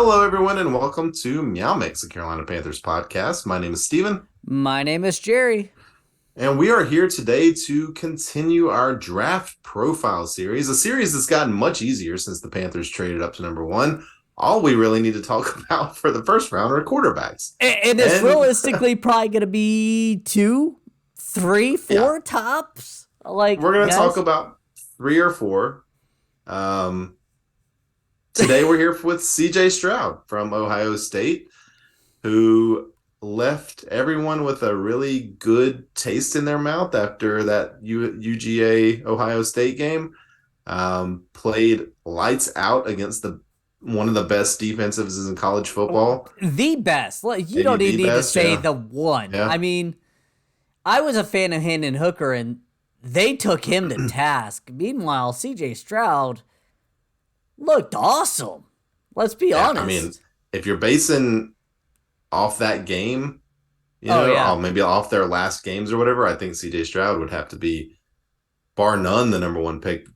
Hello, everyone, and welcome to MeowMix, a Carolina Panthers podcast. My name is Steven, My name is Jerry. and we are here today to continue our draft profile series, a series that's gotten much easier since the Panthers traded up to number one. All we really need to talk about for the first round are quarterbacks. And it's And realistically probably going to be two, three, yeah, four tops. Like, we're going to talk guys, about three or four. Um, Today we're here with CJ Stroud from Ohio State, who left everyone with a really good taste in their mouth after that UGA Ohio State game. Played lights out against the one of the best defensives in college football, the best. Like, you maybe don't the even need to best. say Yeah, the one. yeah, I mean, I was a fan of Hendon Hooker, and they took him to task. Meanwhile, CJ Stroud looked awesome. Let's be yeah. I mean, honest. if you're basing off that game, Oh, or yeah. maybe off their last games or whatever, I think CJ Stroud would have to be bar none the number one pick,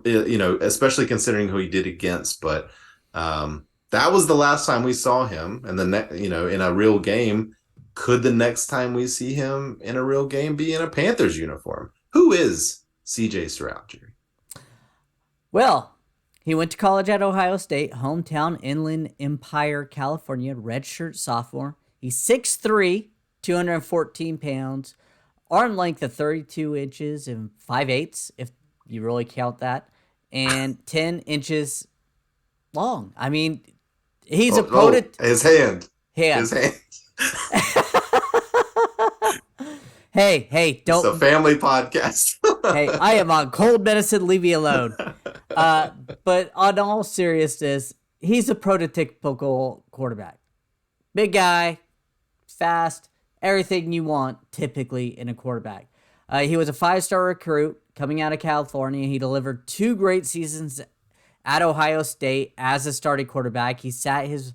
especially considering who he did against. But that was the last time we saw him, and in a real game. Could the next time we see him in a real game be in a Panthers uniform? Who is CJ Stroud, Jerry? Well, he went to college at Ohio State, hometown Inland Empire, California, redshirt sophomore. He's 6'3", 214 pounds, arm length of 32 inches and 5/8, if you really count that, and 10 inches long. I mean, he's a His hand, his hand. hand. Hey, It's a don't. family podcast. Hey, I am on cold medicine. Leave me alone. Uh, but on all seriousness, he's a prototypical quarterback. Big guy, fast, everything you want typically in a quarterback. He was a five-star recruit coming out of California. He delivered two great seasons at Ohio State as a starting quarterback. He sat his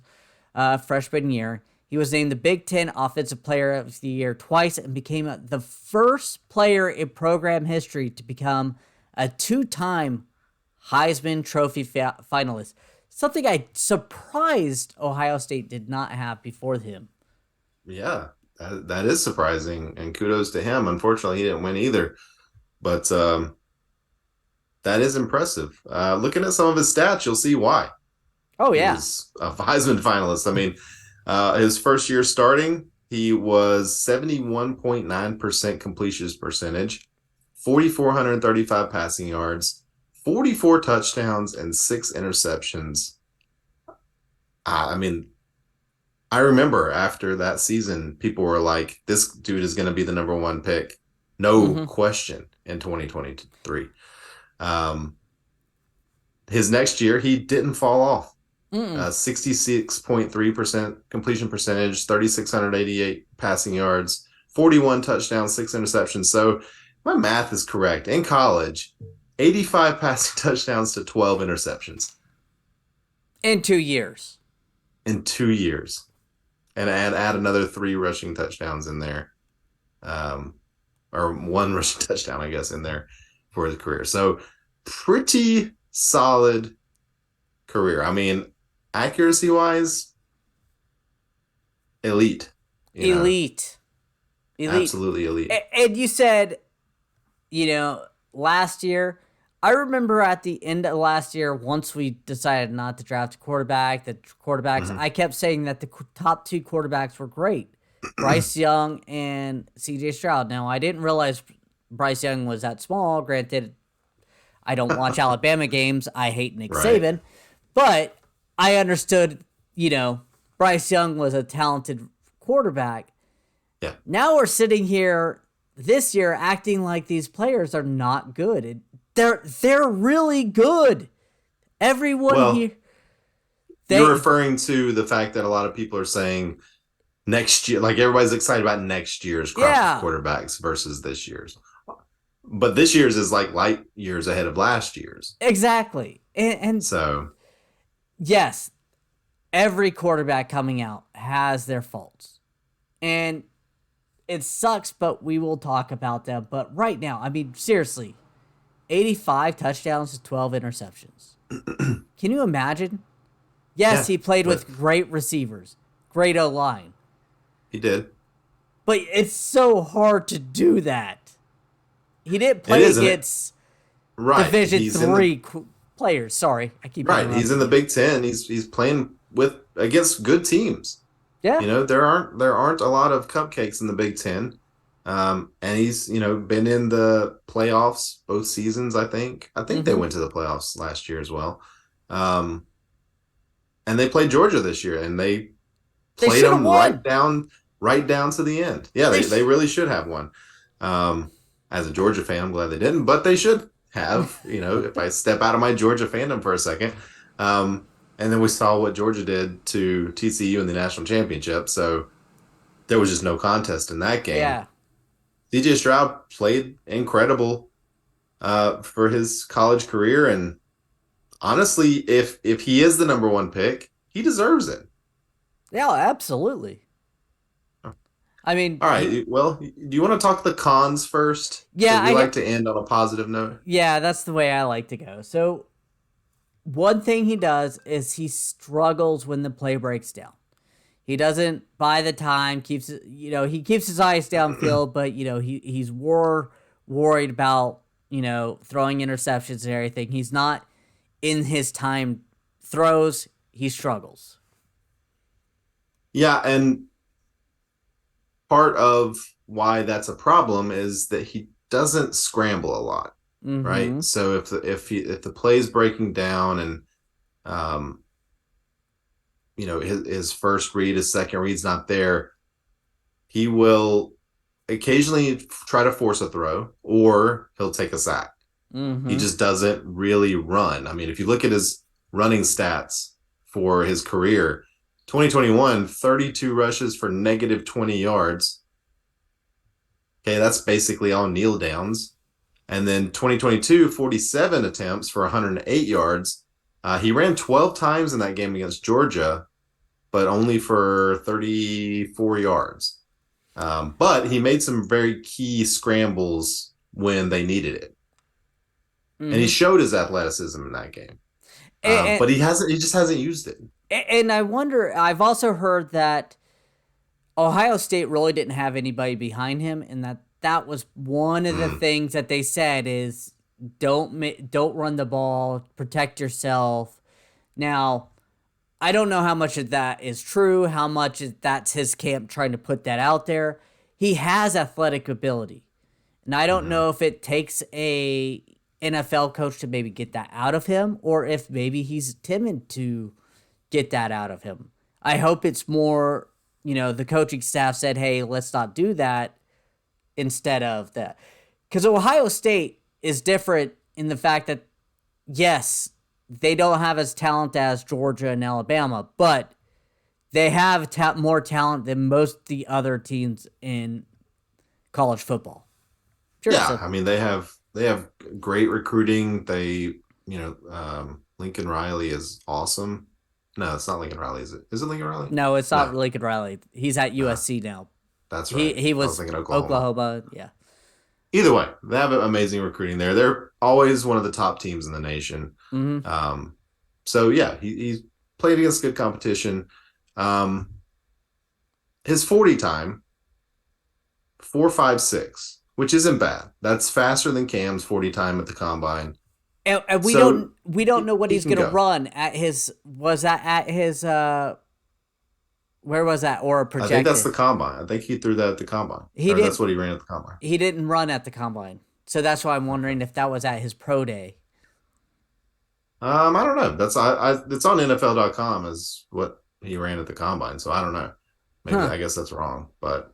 freshman year. He was named the Big Ten Offensive Player of the Year twice and became the first player in program history to become a two-time Heisman Trophy finalist. Something I surprised Ohio State did not have before him. Yeah, that is surprising, and kudos to him. Unfortunately, he didn't win either, but that is impressive. Looking at some of his stats, you'll see why. Oh, He yeah. was a Heisman finalist. I mean, his first year starting, he was 71.9% completion percentage, 4,435 passing yards, 44 touchdowns, and 6 interceptions. I mean, I remember after that season, people were like, this dude is going to be the number one pick. No Mm-hmm. question in 2023. Um, his next year, he didn't fall off. Mm-mm. 66.3% completion percentage, 3,688 passing yards, 41 touchdowns, 6 interceptions. So my math is correct. In college, 85 passing touchdowns to 12 interceptions In 2 years. in 2 years. And add another 3 rushing touchdowns in there. Or one rushing touchdown, I guess, in there for his career. So pretty solid career. I mean, accuracy wise, elite. Elite. Elite. Absolutely elite. And you said, last year, I remember at the end of last year, once we decided not to draft a quarterback, Mm-hmm. I kept saying that the top two quarterbacks were great. Bryce Young and CJ Stroud. Now, I didn't realize Bryce Young was that small. Granted, I don't watch Alabama games. I hate Nick Right. Saban. But I understood, Bryce Young was a talented quarterback. Yeah. Now we're sitting here this year acting like these players are not good. They're really good. Everyone Well, here you're they referring to the fact that a lot of people are saying next year, like everybody's excited about next year's crop of yeah, quarterbacks versus this year's. But this year's is like light years ahead of last year's. exactly. And So, yes, every quarterback coming out has their faults. And it sucks, but we will talk about them. But right now, I mean, seriously, 85 touchdowns to 12 interceptions. Can you imagine? Yes, Yeah, he played but with great receivers, great O line, he did. but it's so hard to do that. He didn't It play isn't it? against Right. Division He's in the three players. Sorry, I keep right. He's in interrupting the you. Big Ten. He's playing with against good teams. Yeah. You know, there aren't a lot of cupcakes in the Big Ten. And he's, been in the playoffs both seasons, I think. I think they Mm-hmm. went to the playoffs last year as well. Um, and they played Georgia this year and they They played should have them won. right down to the end. Yeah, They they really should have won. Um, as a Georgia fan, I'm glad they didn't, but they should have, if I step out of my Georgia fandom for a second. And then we saw what Georgia did to TCU in the national championship. So there was just no contest in that game. yeah. CJ Stroud played incredible for his college career, and honestly, if he is the number one pick, he deserves it. Yeah, absolutely. I mean, All right. Well, do you want to talk the cons first? yeah, Because we like to end on a positive note. yeah, that's the way I like to go. So one thing he does is he struggles when the play breaks down. He doesn't buy the time, he keeps his eyes downfield, but he's worried about, throwing interceptions and everything. He's not in his time throws, he struggles. Yeah, and part of why that's a problem is that he doesn't scramble a lot, Mm-hmm. right? So if the play is breaking down and um, his first read, his second read's not there, he will occasionally try to force a throw or he'll take a sack. He Mm-hmm. just doesn't really run. I mean, if you look at his running stats for his career, 2021, 32 rushes for negative 20 yards. Okay, that's basically all kneel downs. And then 2022, 47 attempts for 108 yards. He ran 12 times in that game against Georgia, but only for 34 yards. But he made some very key scrambles when they needed it. And he Mm-hmm. showed his athleticism in that game. And, But he just hasn't used it. and I wonder, I've also heard that Ohio State really didn't have anybody behind him, and that was one of the Mm. things that they said is don't run the ball, protect yourself. Now, I don't know how much of that is true, how much that's his camp trying to put that out there. He has athletic ability, and I don't Mm-hmm. know if it takes a NFL coach to maybe get that out of him, or if maybe he's timid to get that out of him. I hope it's more, the coaching staff said, hey, let's not do that instead of that. Because Ohio State is different in the fact that, yes, they don't have as talent as Georgia and Alabama, but they have more talent than most the other teams in college football. Sure. Yeah, So, I mean they have great recruiting. Lincoln Riley is awesome. No, it's not Lincoln Riley, is it? Is it Lincoln Riley? no, it's not No, Lincoln Riley. He's at uh, USC now. that's He right. he I was was thinking Oklahoma. Oklahoma. Yeah. Either way, they have amazing recruiting there. They're always one of the top teams in the nation. Mm-hmm. Um, so yeah, he's played against good competition. Um, his 40 time 4.56, which isn't bad. That's faster than Cam's 40 time at the combine. And So we don't know what he he's can gonna go. run at his was that at his where was that or I think that's projected? the combine. I think he threw that at the combine, He or that's didn't what he ran at the combine. he didn't run at the combine. So that's why I'm Okay. wondering if that was at his pro day. I don't know. It's on NFL.com is what he ran at the combine. So I don't know. Maybe Huh. I guess that's wrong. But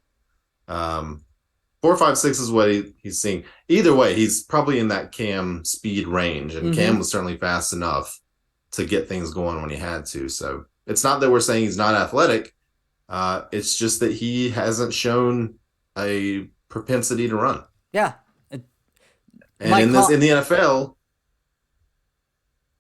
4.56 is what he's seeing. Either way, he's probably in that Cam speed range, and Cam Mm-hmm. was certainly fast enough to get things going when he had to. So it's not that we're saying he's not athletic. It's just that he hasn't shown a propensity to run. Yeah. And My in call the NFL,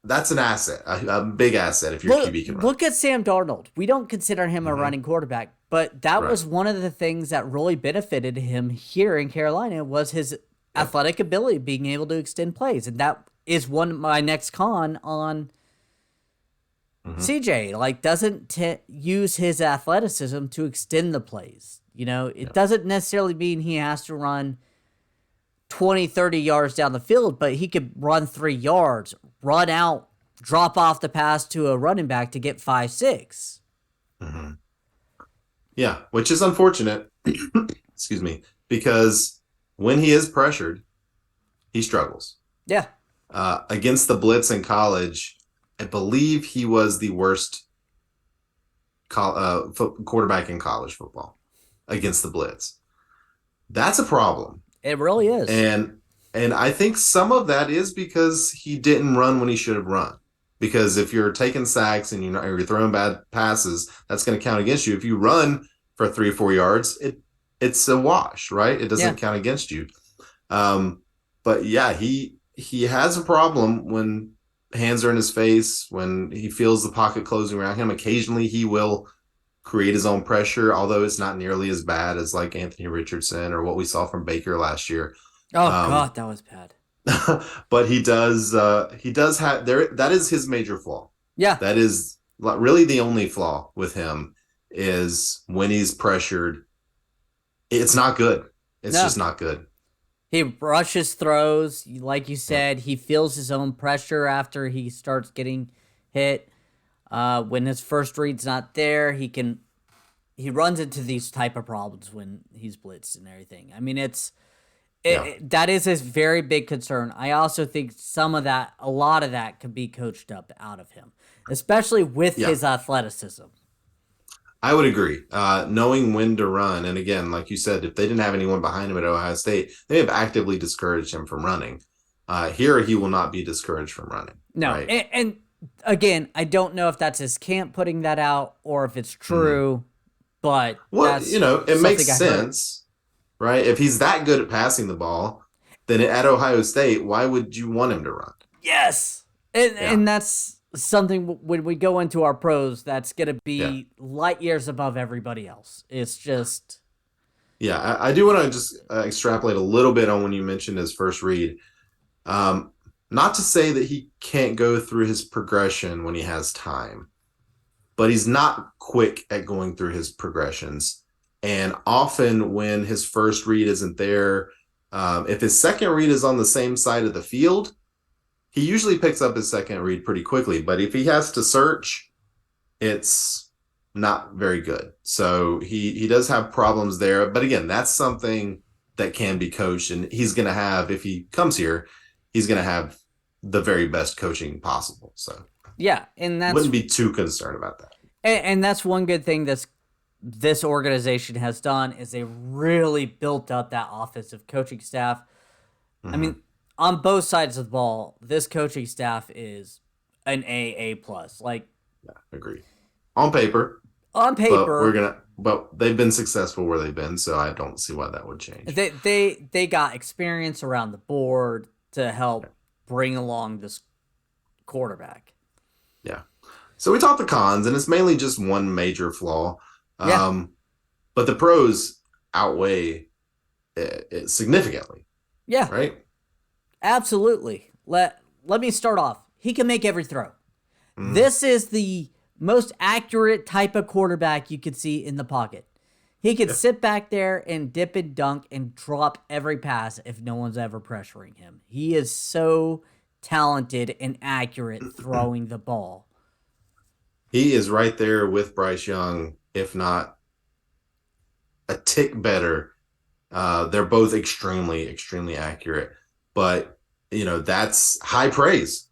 that's an asset, a big asset if your look QB can run. look at Sam Darnold. We don't consider him a Mm-hmm. running quarterback, but that Right. was one of the things that really benefited him here in Carolina was his Yep. athletic ability, being able to extend plays. And that is one my next con on Hmm. CJ like doesn't use his athleticism to extend the plays. It Yeah. doesn't necessarily mean he has to run 20, 30 yards down the field, but he could run 3 yards, run out, drop off the pass to a running back to get 5, 6. Hmm. Yeah, which is unfortunate. Excuse me, because when he is pressured, he struggles. Yeah. Against the blitz in college, I believe he was the worst quarterback in college football against the blitz. That's a problem. It really is. And and I think some of that is because he didn't run when he should have run. Because if you're taking sacks and you're throwing bad passes, that's going to count against you. If you run for 3 or 4 yards, it's a wash, right? It Yeah. doesn't count against you. Um, but yeah, he has a problem when hands are in his face, when he feels the pocket closing around him. Occasionally, he will create his own pressure, although it's not nearly as bad as like Anthony Richardson or what we saw from Baker last year. Oh Um, God, that was bad. but he does have there. That is his major flaw. Yeah. That is really the only flaw with him is when he's pressured. It's not good. It's No. just not good. He rushes throws, like you Yeah. said. He feels his own pressure after he starts getting hit. When his first read's not there, he runs into these type of problems when he's blitzed and everything. I mean, Yeah. that is a very big concern. I also think a lot of that could be coached up out of him, especially with Yeah. his athleticism. I would agree. Knowing when to run, and again, like you said, if they didn't have anyone behind him at Ohio State, they have actively discouraged him from running. Here, he will not be discouraged from running. No, Right? and again, I don't know if that's his camp putting that out or if it's Mhm. true, but Well, that's it makes something I heard. sense, right? If he's that good at passing the ball, then at Ohio State, why would you want him to run? Yes, and Yeah. and that's something when we go into our pros, that's gonna Yeah. be light years above everybody else. It's just Yeah. I do want to just extrapolate a little bit on when you mentioned his first read. Um, Not to say that he can't go through his progression when he has time, but he's not quick at going through his progressions. And often when his first read isn't there, if his second read is on the same side of the field, he usually picks up his second read pretty quickly. But if he has to search, it's not very good. So he does have problems there. But again, that's something that can be coached, and he's going to have, if he comes here, he's going to have the very best coaching possible. So yeah, and wouldn't be too concerned about that. and that's one good thing this organization has done is they really built up that offensive coaching staff. I Mm-hmm. mean, on both sides of the ball, this coaching staff is an A plus. Like Yeah, agreed. On paper, on paper, but they've been successful where they've been, so I don't see why that would change. they got experience around the board to help Yeah. bring along this quarterback. Yeah. So we talked the cons, and it's mainly just one major flaw. Yeah. But the pros outweigh it significantly, Yeah, right? absolutely. Let me start off. He can make every throw. Mm, This is the most accurate type of quarterback you could see in the pocket. He could yeah. sit back there and dip and dunk and drop every pass if no one's ever pressuring him. He is so talented and accurate throwing the ball. He is right there with Bryce Young, if not a tick better. They're both extremely, extremely accurate, but that's high praise,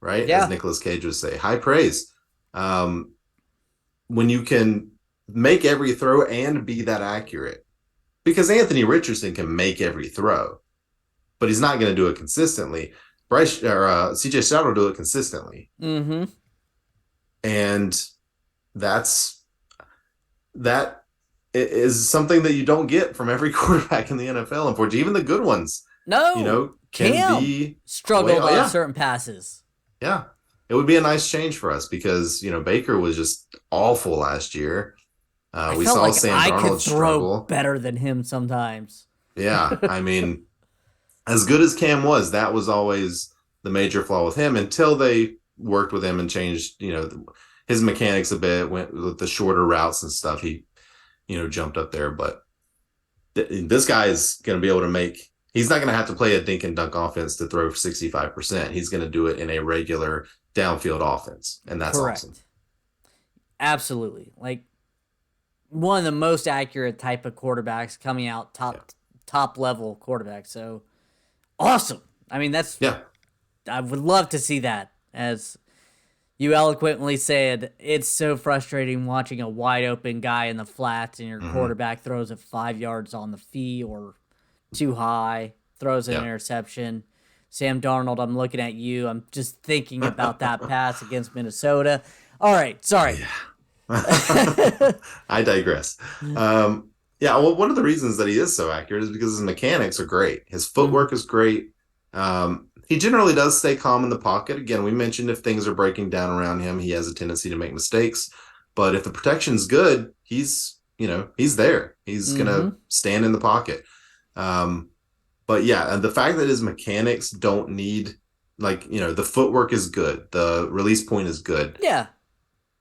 right? As Yeah. Nicolas Cage would say, high praise. When you can make every throw and be that accurate, because Anthony Richardson can make every throw, but he's not going to do it consistently. Bryce or CJ Stroud will do it consistently, Mm-hmm. and that is something that you don't get from every quarterback in the NFL. Unfortunately, even the good ones, No. can Cam be struggled oh, on yeah, certain passes. yeah. It would be a nice change for us because Baker was just awful last year. I We felt saw like Sam I could Darnold throw struggle. better than him sometimes. Yeah, I mean, as good as Cam was, that was always the major flaw with him until they worked with him and changed, his mechanics a bit, went with the shorter routes and stuff. He, jumped up there, but this guy is going to be able to make. He's not going to have to play a dink and dunk offense to throw 65%. He's going to do it in a regular downfield offense, and that's Correct. awesome. Absolutely. Like one of the most accurate type of quarterbacks coming out, top level quarterback. So awesome. I mean, I would love to see that. As you eloquently said, it's so frustrating watching a wide open guy in the flats and your quarterback throws it 5 yards on the fee or too high, throws an interception. Sam Darnold, I'm looking at you. I'm just thinking about that pass against Minnesota. All right, sorry. I digress. Well, one of the reasons that he is so accurate is because his mechanics are great. His footwork is great. He generally does stay calm in the pocket. Again, we mentioned if things are breaking down around him, he has a tendency to make mistakes. But if the protection's good, he's there. He's gonna stand in the pocket. But yeah, and the fact that his mechanics don't need, the footwork is good, the release point is good. Yeah.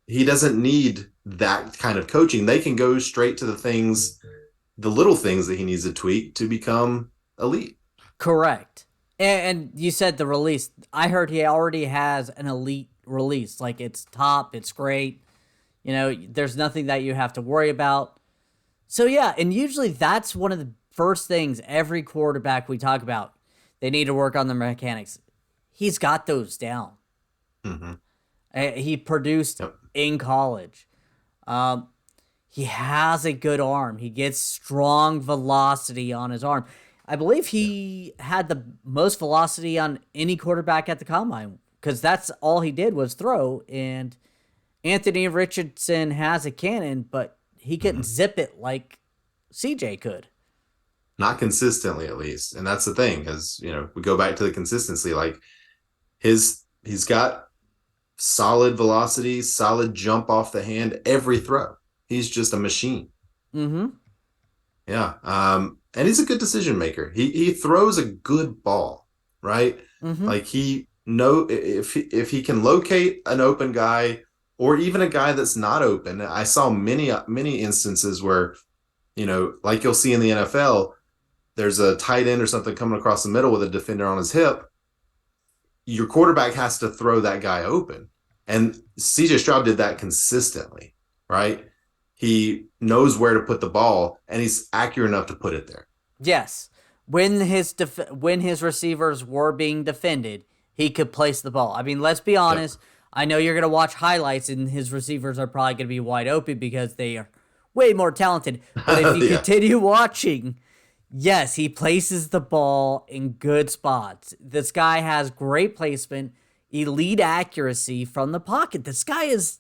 He doesn't need that kind of coaching. They can go straight to the little things that he needs to tweak to become elite. Correct. And you said the release. I heard he already has an elite release. Like it's top, it's great. There's nothing that you have to worry about. So yeah, and usually that's one of the first things every quarterback we talk about. They need to work on their mechanics. He's got those down. He produced in college. He has a good arm. He gets strong velocity on his arm. I believe he had the most velocity on any quarterback at the combine because that's all he did was throw. And Anthony Richardson has a cannon, but he couldn't zip it like CJ could. Not consistently, at least. And that's the thing, is, we go back to the consistency. Like he's got solid velocity, solid jump off the hand every throw. He's just a machine. Yeah. And he's a good decision maker. He throws a good ball, right? Like if he can locate an open guy or even a guy that's not open. I saw many instances where, like you'll see in the NFL, there's a tight end or something coming across the middle with a defender on his hip. Your quarterback has to throw that guy open. And CJ Stroud did that consistently, right? He knows where to put the ball, and he's accurate enough to put it there. Yes. When his receivers were being defended, he could place the ball. I mean, let's be honest. Yep. I know you're going to watch highlights, and his receivers are probably going to be wide open because they are way more talented. But if you continue watching, yes, he places the ball in good spots. This guy has great placement, elite accuracy from the pocket. This guy is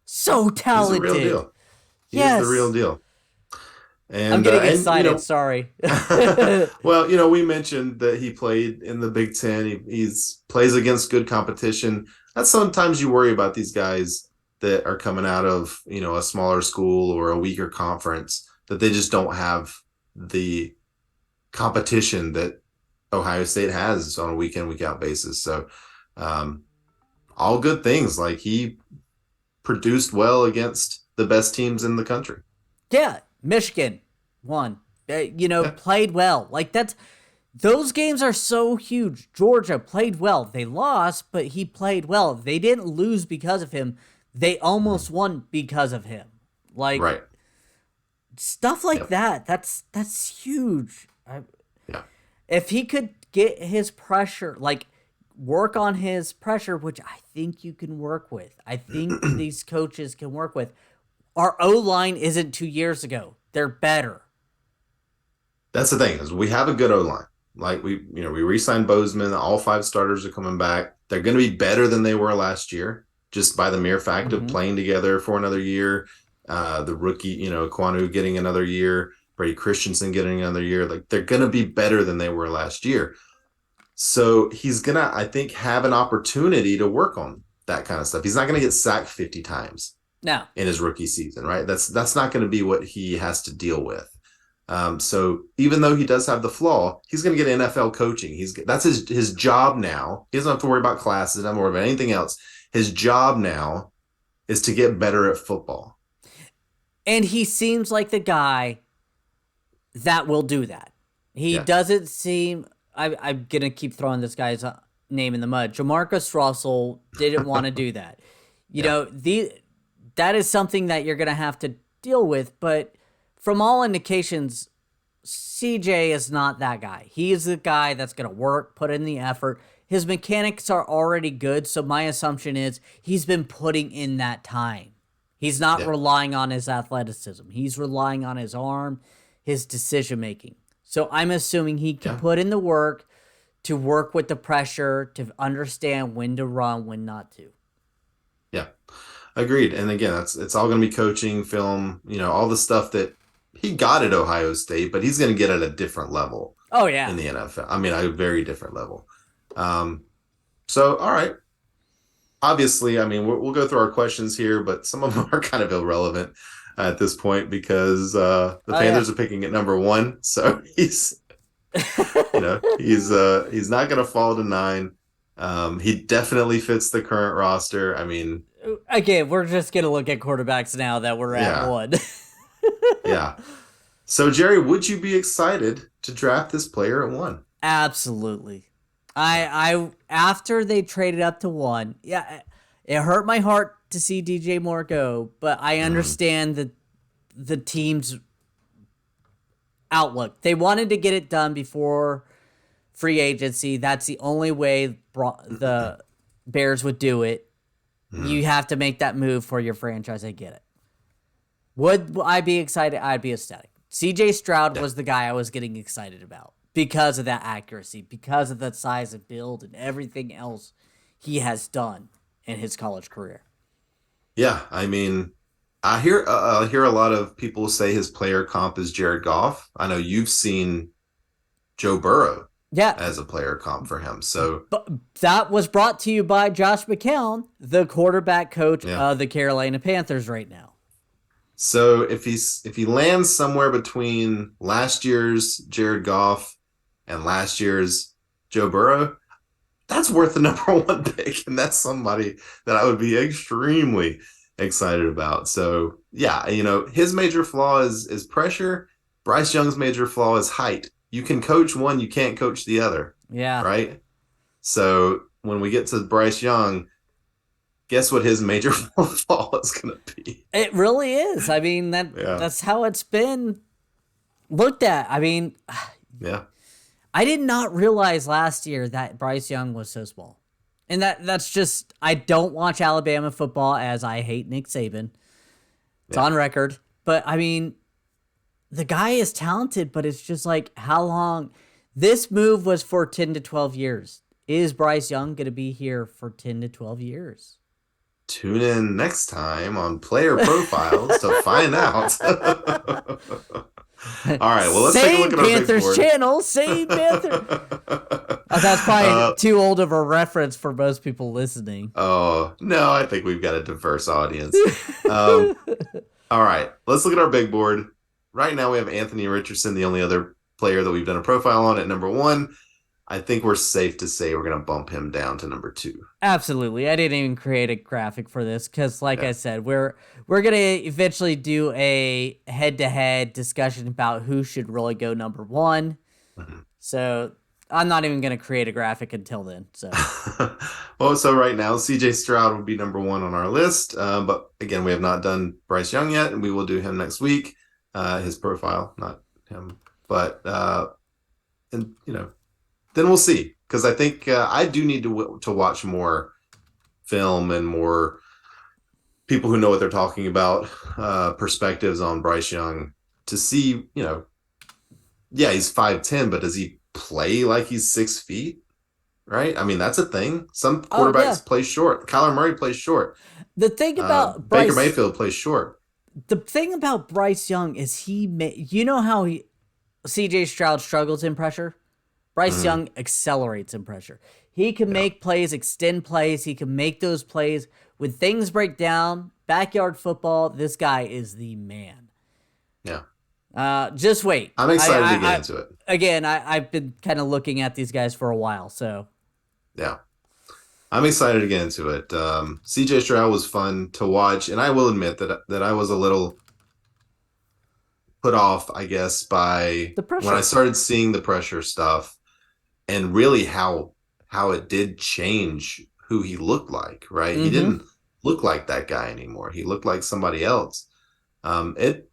so talented. He's the real deal. He's the real deal. And I'm getting excited. Sorry. Well, we mentioned that he played in the Big Ten. He's plays against good competition. That's sometimes you worry about these guys that are coming out of, a smaller school or a weaker conference, that they just don't have the competition that Ohio State has on a week in, week out basis. So all good things. Like he produced well against the best teams in the country. Yeah. Michigan won, played well. Like those games are so huge. Georgia played well. They lost, but he played well. They didn't lose because of him. They almost won because of him. Like right. Stuff like that. That's huge. If he could get his pressure, work on his pressure, which I think you can work with. I think these coaches can work with. Our O-line isn't 2 years ago. They're better. That's the thing, is we have a good O-line. Like we re-signed Bozeman. All 5 starters are coming back. They're going to be better than they were last year, just by the mere fact of playing together for another year. The rookie, Kwanu getting another year, Brady Christensen getting another year. Like they're going to be better than they were last year. So he's going to, I think, have an opportunity to work on that kind of stuff. He's not going to get sacked 50 times. No. In his rookie season, right? That's not going to be what he has to deal with. So even though he does have the flaw, he's going to get NFL coaching. That's his job now. He doesn't have to worry about classes. Doesn't worry about anything else. His job now is to get better at football. And he seems like the guy that will do that. He Yeah. doesn't seem. I'm gonna keep throwing this guy's name in the mud. Jamarcus Russell didn't want to do that. You Yeah. know, that is something that you're gonna have to deal with. But from all indications, CJ is not that guy. He is the guy that's gonna work, put in the effort. His mechanics are already good, so my assumption is he's been putting in that time. He's not Yeah. relying on his athleticism. He's relying on his arm, his decision making. So I'm assuming he can Yeah. put in the work to work with the pressure, to understand when to run, when not to. Yeah. Agreed. And again, it's all going to be coaching, film, all the stuff that he got at Ohio State, but he's going to get at a different level Oh yeah. in the NFL. I mean, a very different level. So, all right. Obviously, I mean, we'll go through our questions here, but some of them are kind of irrelevant at this point because the Panthers are picking at number 1. So he's not going to fall to 9. He definitely fits the current roster. I mean, again, we're just gonna look at quarterbacks now that we're at 1. Yeah. So, Jerry, would you be excited to draft this player at 1? Absolutely. I after they traded up to 1, yeah, it hurt my heart to see DJ Moore go, but I understand the team's outlook. They wanted to get it done before free agency. That's the only way the Bears would do it. You have to make that move for your franchise. I get it. Would I be excited? I'd be ecstatic. CJ Stroud was the guy I was getting excited about because of that accuracy, because of the size and build and everything else he has done in his college career. Yeah, I mean, I hear a lot of people say his player comp is Jared Goff. I know you've seen Joe Burrow as a player comp for him. So but that was brought to you by Josh McCown, the quarterback coach of the Carolina Panthers right now. So if he lands somewhere between last year's Jared Goff and last year's Joe Burrow, that's worth the number 1 pick, and that's somebody that I would be extremely excited about. So yeah, his major flaw is pressure. Bryce Young's major flaw is height. You can coach one, you can't coach the other. Yeah. Right? So when we get to Bryce Young, guess what his major flaw is going to be? It really is. I mean, that's how it's been looked at. I mean, yeah. I did not realize last year that Bryce Young was so small. And that's just, I don't watch Alabama football as I hate Nick Saban. It's on record. But I mean, the guy is talented, but it's just like, how long? This move was for 10 to 12 years. Is Bryce Young going to be here for 10 to 12 years? Tune in next time on Player Profiles to find out. All right, well, let's take a look at our Panthers big board. channel, same Panthers. That's probably too old of a reference for most people listening. Oh, no, I think we've got a diverse audience. All right, let's look at our big board. Right now, we have Anthony Richardson, the only other player that we've done a profile on, at number 1. I think we're safe to say we're going to bump him down to number 2. Absolutely. I didn't even create a graphic for this because, like I said, we're going to eventually do a head-to-head discussion about who should really go number 1. Mm-hmm. So I'm not even going to create a graphic until then. So, well, so right now, CJ Stroud would be number 1 on our list. But again, we have not done Bryce Young yet, and we will do him next week. His profile, not him. But, then we'll see, because I think I do need to watch more film and more people who know what they're talking about, perspectives on Bryce Young to see, he's 5'10", but does he play like he's 6 feet? Right? I mean, that's a thing. Some quarterbacks play short. Kyler Murray plays short. The thing about Bryce, Baker Mayfield plays short. The thing about Bryce Young is how CJ Stroud struggles in pressure? Bryce Young accelerates in pressure. He can make plays, extend plays. He can make those plays. When things break down, backyard football, this guy is the man. Yeah. Just wait. I'm excited to get into it. Again, I've been kind of looking at these guys for a while, so Yeah. I'm excited to get into it. CJ Stroud was fun to watch, and I will admit that I was a little put off, I guess, by the when I pressure. started seeing the pressure stuff and really how it did change who he looked like, right? He Mm-hmm. didn't look like that guy anymore. He looked like somebody else. It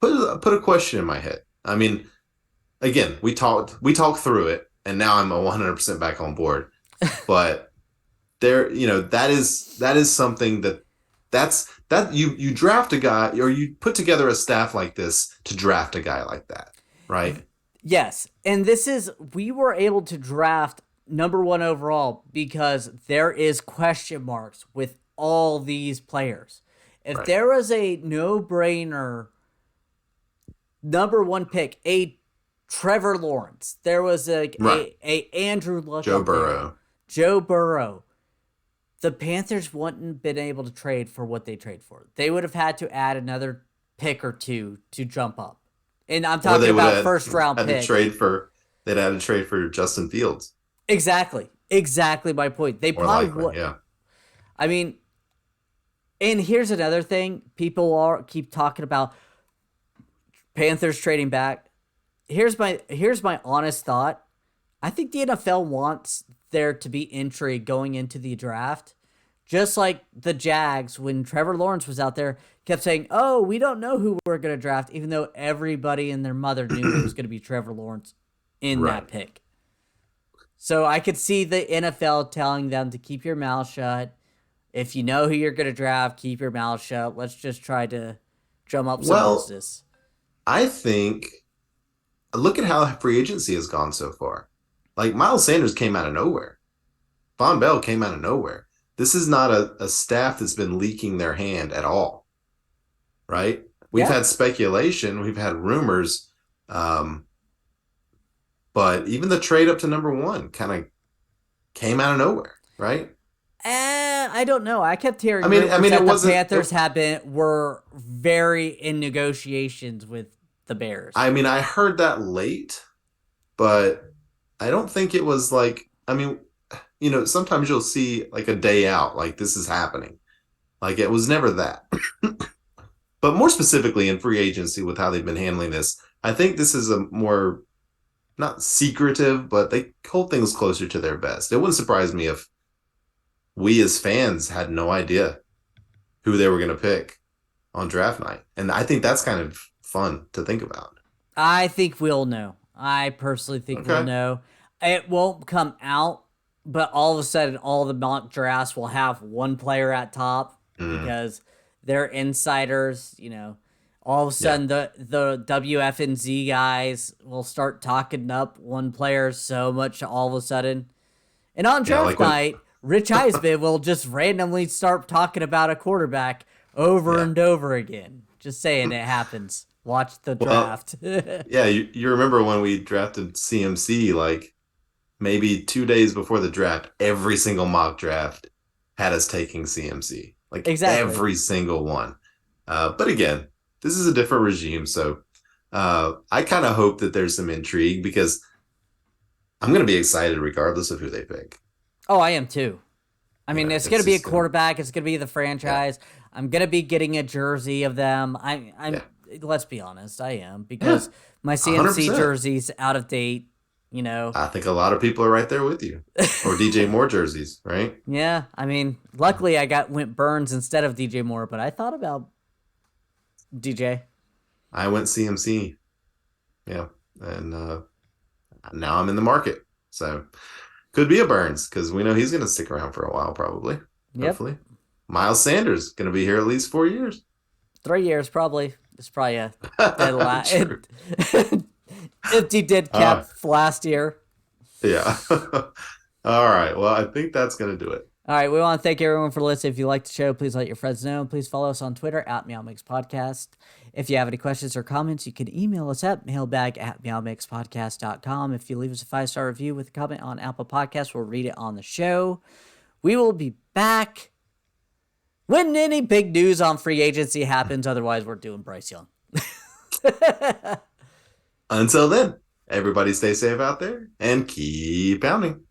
put a question in my head. I mean, again, we talked through it, and now I'm 100% back on board. But there, that is something that you draft a guy, or you put together a staff like this to draft a guy like that, right? Yes, and we were able to draft number one overall because there is question marks with all these players. If Right. there was a no-brainer number one pick, a Trevor Lawrence, there was Right. a Andrew Luck Joe up there, Burrow. Joe Burrow, the Panthers wouldn't been able to trade for what they trade for. They would have had to add another pick or two to jump up. And I'm Or talking they would about have first round had to picks. they'd had to trade for Justin Fields. Exactly. Exactly my point. They More probably likely, would. yeah. I mean, and here's another thing people keep talking about Panthers trading back. Here's my honest thought. I think the NFL wants there to be intrigue going into the draft. Just like the Jags, when Trevor Lawrence was out there, kept saying, "Oh, we don't know who we're going to draft," even though everybody and their mother knew it was going to be Trevor Lawrence in Right. that pick. So I could see the NFL telling them to keep your mouth shut. If you know who you're going to draft, keep your mouth shut. Let's just try to drum up some Well, business. I think look at how free agency has gone so far. Like Miles Sanders came out of nowhere. Von Bell came out of nowhere. This is not a staff that's been leaking their hand at all, right? We've Yeah. had speculation, we've had rumors, but even the trade up to number one kind of came out of nowhere, right? I don't know. I kept hearing I rumors mean, it that the wasn't. Panthers were very in negotiations with the Bears. I mean, I heard that late, but I don't think it was like. I mean, sometimes you'll see like a day out, like this is happening. Like it was never that. But more specifically in free agency with how they've been handling this, I think this is a more not secretive, but they hold things closer to their best. It wouldn't surprise me if we as fans had no idea who they were going to pick on draft night. And I think that's kind of fun to think about. I think we'll know. I personally think we'll Okay. know. It won't come out, but all of a sudden, all the mock drafts will have one player at top Mm, because they're insiders. All of a yeah. sudden, the WFNZ guys will start talking up one player so much all of a sudden. And on Yeah. draft night, Rich Eisman will just randomly start talking about a quarterback over Yeah. and over again. Just saying it happens. Watch the Well, draft. yeah. You remember when we drafted CMC, like maybe 2 days before the draft, every single mock draft had us taking CMC, like Exactly. every single one. But again, this is a different regime. So I kind of hope that there's some intrigue because I'm going to be excited regardless of who they pick. Oh, I am too. I mean, it's going to It's be a just going to, quarterback. It's going to be the yeah, franchise. I'm going to be getting a jersey of them. I'm. yeah, Let's be honest. I am yeah, because my CMC 100%. jersey's out of date. You know. I think a lot of people are right there with you. Or DJ Moore jerseys, right? Yeah. I mean, luckily I went Burns instead of DJ Moore, but I thought about DJ. I went CMC. Yeah. And now I'm in the market. So could be a Burns because we know he's going to stick around for a while, probably. Yep. Hopefully. Miles Sanders going to be here at least 4 years. 3 years probably. It's probably a dead True. empty dead cap last year. Yeah. All right. Well, I think that's going to do it. All right, we want to thank everyone for listening. If you like the show, please let your friends know. Please follow us on Twitter at MeowMix Podcast. If you have any questions or comments, you can email us at mailbag@meowmixpodcast.com. If you leave us a 5-star review with a comment on Apple Podcasts, we'll read it on the show. We will be back when any big news on free agency happens. Otherwise, we're doing Bryce Young. Until then, everybody stay safe out there and keep pounding.